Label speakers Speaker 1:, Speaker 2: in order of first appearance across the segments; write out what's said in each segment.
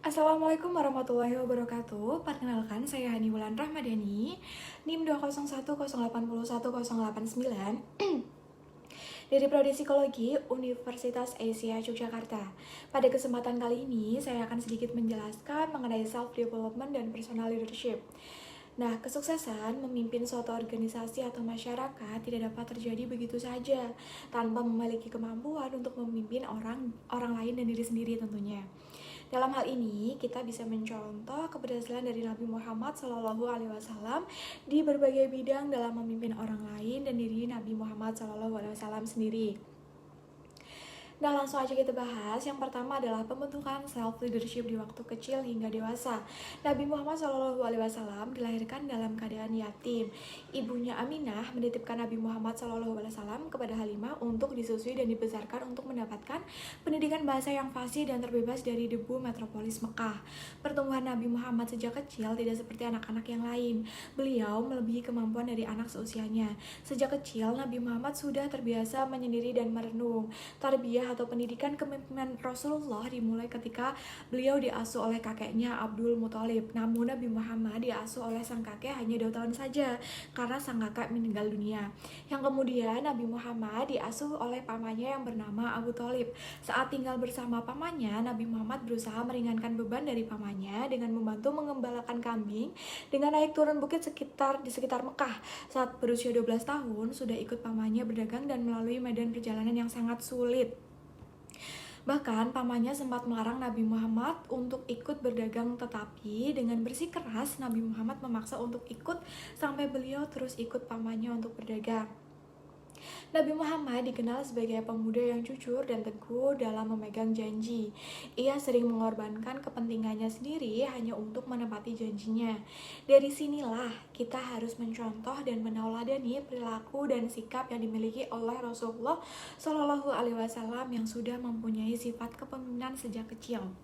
Speaker 1: Assalamualaikum warahmatullahi wabarakatuh. Perkenalkan, saya Hani Wulan Rahmadani, NIM 201081089 dari Prodi Psikologi Universitas Asia Yogyakarta. Pada kesempatan kali ini, saya akan sedikit menjelaskan mengenai self-development dan personal leadership. Nah, kesuksesan memimpin suatu organisasi atau masyarakat tidak dapat terjadi begitu saja tanpa memiliki kemampuan untuk memimpin orang lain dan diri sendiri tentunya. Dalam hal ini, kita bisa mencontoh keberhasilan dari Nabi Muhammad SAW di berbagai bidang dalam memimpin orang lain dan diri Nabi Muhammad SAW sendiri. Nah, langsung aja kita bahas. Yang pertama adalah pembentukan self-leadership di waktu kecil hingga dewasa. Nabi Muhammad SAW dilahirkan dalam keadaan yatim. Ibunya Aminah menitipkan Nabi Muhammad SAW kepada Halimah untuk disusui dan dibesarkan untuk mendapatkan pendidikan bahasa yang fasih dan terbebas dari debu metropolis Mekah. Pertumbuhan Nabi Muhammad sejak kecil tidak seperti anak-anak yang lain. Beliau melebihi kemampuan dari anak seusianya. Sejak kecil, Nabi Muhammad sudah terbiasa menyendiri dan merenung. Tarbiyah atau pendidikan kepemimpinan Rasulullah dimulai ketika beliau diasuh oleh kakeknya Abdul Muthalib. Namun Nabi Muhammad diasuh oleh sang kakek hanya 2 tahun saja karena sang kakek meninggal dunia. Yang kemudian Nabi Muhammad diasuh oleh pamannya yang bernama Abu Thalib. Saat tinggal bersama pamannya, Nabi Muhammad berusaha meringankan beban dari pamannya dengan membantu mengembalakan kambing dengan naik turun bukit di sekitar Mekah. Saat berusia 12 tahun, sudah ikut pamannya berdagang dan melalui medan perjalanan yang sangat sulit. Bahkan pamannya sempat melarang Nabi Muhammad untuk ikut berdagang, tetapi dengan bersikeras Nabi Muhammad memaksa untuk ikut sampai beliau terus ikut pamannya untuk berdagang. Nabi Muhammad dikenal sebagai pemuda yang jujur dan teguh dalam memegang janji. Ia sering mengorbankan kepentingannya sendiri hanya untuk menepati janjinya. Dari sinilah kita harus mencontoh dan menauladani perilaku dan sikap yang dimiliki oleh Rasulullah Shallallahu Alaihi Wasallam yang sudah mempunyai sifat kepemimpinan sejak kecil.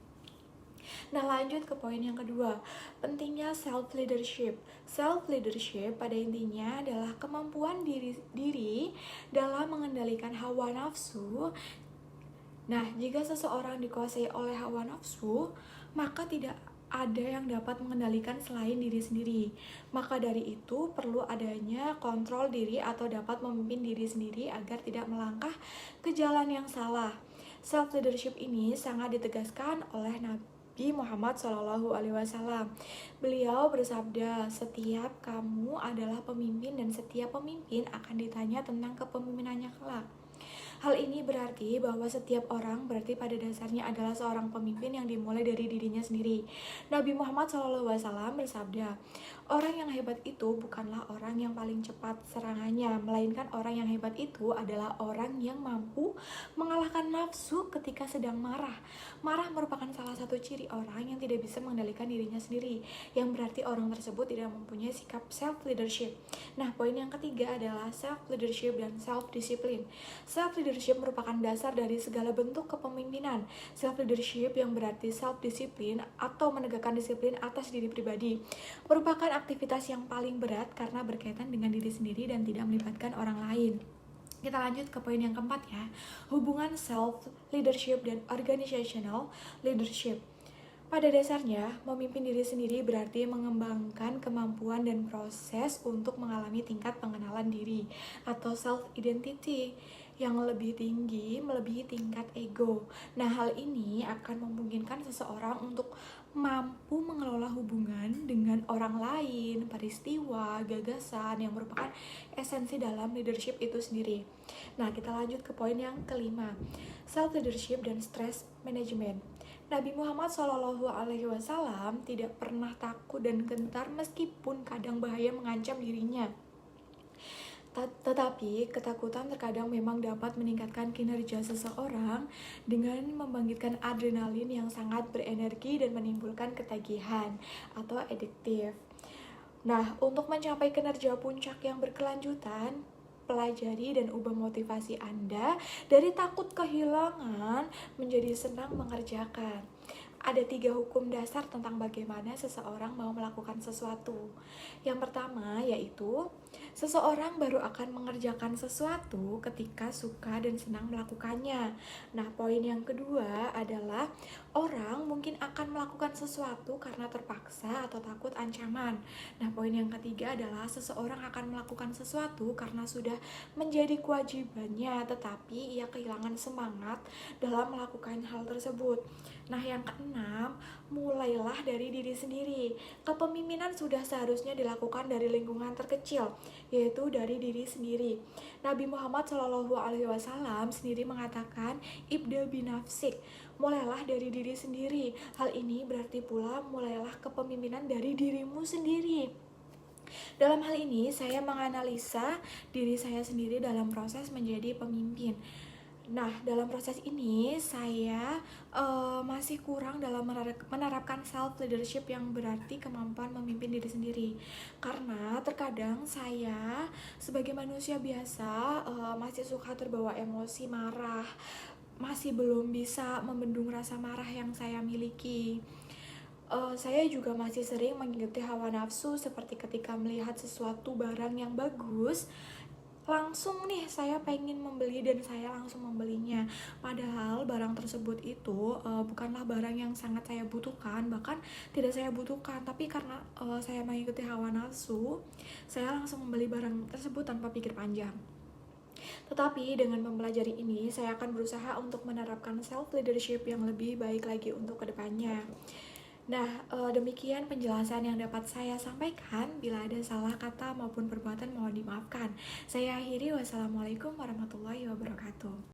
Speaker 1: Nah, lanjut ke poin yang kedua, pentingnya self-leadership. Self-leadership pada intinya adalah kemampuan diri dalam mengendalikan hawa nafsu. Nah, jika seseorang dikuasai oleh hawa nafsu, maka tidak ada yang dapat mengendalikan selain diri sendiri. Maka dari itu perlu adanya kontrol diri atau dapat memimpin diri sendiri agar tidak melangkah ke jalan yang salah. Self-leadership ini sangat ditegaskan oleh Nabi Muhammad SAW. Beliau bersabda, setiap kamu adalah pemimpin dan setiap pemimpin akan ditanya tentang kepemimpinannya kelak. Hal ini berarti bahwa setiap orang berarti pada dasarnya adalah seorang pemimpin yang dimulai dari dirinya sendiri. Nabi Muhammad SAW bersabda, orang yang hebat itu bukanlah orang yang paling cepat serangannya, melainkan orang yang hebat itu adalah orang yang mampu mengalahkan nafsu ketika sedang marah. Marah merupakan salah satu ciri orang yang tidak bisa mengendalikan dirinya sendiri, yang berarti orang tersebut tidak mempunyai sikap self-leadership. Nah, poin yang ketiga adalah self-leadership dan self-discipline. Self-leadership merupakan dasar dari segala bentuk kepemimpinan. Self-leadership yang berarti self-discipline atau menegakkan disiplin atas diri pribadi merupakan aktivitas yang paling berat karena berkaitan dengan diri sendiri dan tidak melibatkan orang lain. Kita lanjut ke poin yang keempat ya, hubungan self-leadership dan organizational leadership. Pada dasarnya, memimpin diri sendiri berarti mengembangkan kemampuan dan proses untuk mengalami tingkat pengenalan diri atau self-identity yang lebih tinggi melebihi tingkat ego. Nah, hal ini akan memungkinkan seseorang untuk mampu mengelola hubungan dengan orang lain, peristiwa, gagasan yang merupakan esensi dalam leadership itu sendiri. Nah, kita lanjut ke poin yang kelima, self-leadership dan stress management. Nabi Muhammad SAW tidak pernah takut dan gentar meskipun kadang bahaya mengancam dirinya. Tetapi ketakutan terkadang memang dapat meningkatkan kinerja seseorang dengan membangkitkan adrenalin yang sangat berenergi dan menimbulkan ketagihan atau adiktif. Nah, untuk mencapai kinerja puncak yang berkelanjutan, pelajari dan ubah motivasi Anda dari takut kehilangan menjadi senang mengerjakan. ada 3 hukum dasar tentang bagaimana seseorang mau melakukan sesuatu. Yang pertama yaitu seseorang baru akan mengerjakan sesuatu ketika suka dan senang melakukannya. Nah, poin yang kedua adalah orang mungkin akan melakukan sesuatu karena terpaksa atau takut ancaman. Nah, poin yang ketiga adalah seseorang akan melakukan sesuatu karena sudah menjadi kewajibannya, tetapi ia kehilangan semangat dalam melakukan hal tersebut. Nah, yang keenam, mulailah dari diri sendiri. Kepemimpinan sudah seharusnya dilakukan dari lingkungan terkecil, yaitu dari diri sendiri. Nabi Muhammad SAW sendiri mengatakan, ibda binafsik, mulailah dari diri sendiri. Hal ini berarti pula mulailah kepemimpinan dari dirimu sendiri. Dalam hal ini, saya menganalisa diri saya sendiri dalam proses menjadi pemimpin. Nah, dalam proses ini saya masih kurang dalam menerapkan self leadership yang berarti kemampuan memimpin diri sendiri. Karena terkadang saya sebagai manusia biasa masih suka terbawa emosi marah, masih belum bisa membendung rasa marah yang saya miliki. Saya juga masih sering mengikuti hawa nafsu, seperti ketika melihat sesuatu barang yang bagus, langsung nih saya pengen membeli dan saya langsung membelinya, padahal barang tersebut itu bukanlah barang yang sangat saya butuhkan, bahkan tidak saya butuhkan, tapi karena saya mengikuti hawa nafsu, saya langsung membeli barang tersebut tanpa pikir panjang. Tetapi dengan mempelajari ini, saya akan berusaha untuk menerapkan self leadership yang lebih baik lagi untuk kedepannya. Nah, demikian penjelasan yang dapat saya sampaikan. Bila ada salah kata maupun perbuatan mohon dimaafkan. Saya akhiri, wassalamualaikum warahmatullahi wabarakatuh.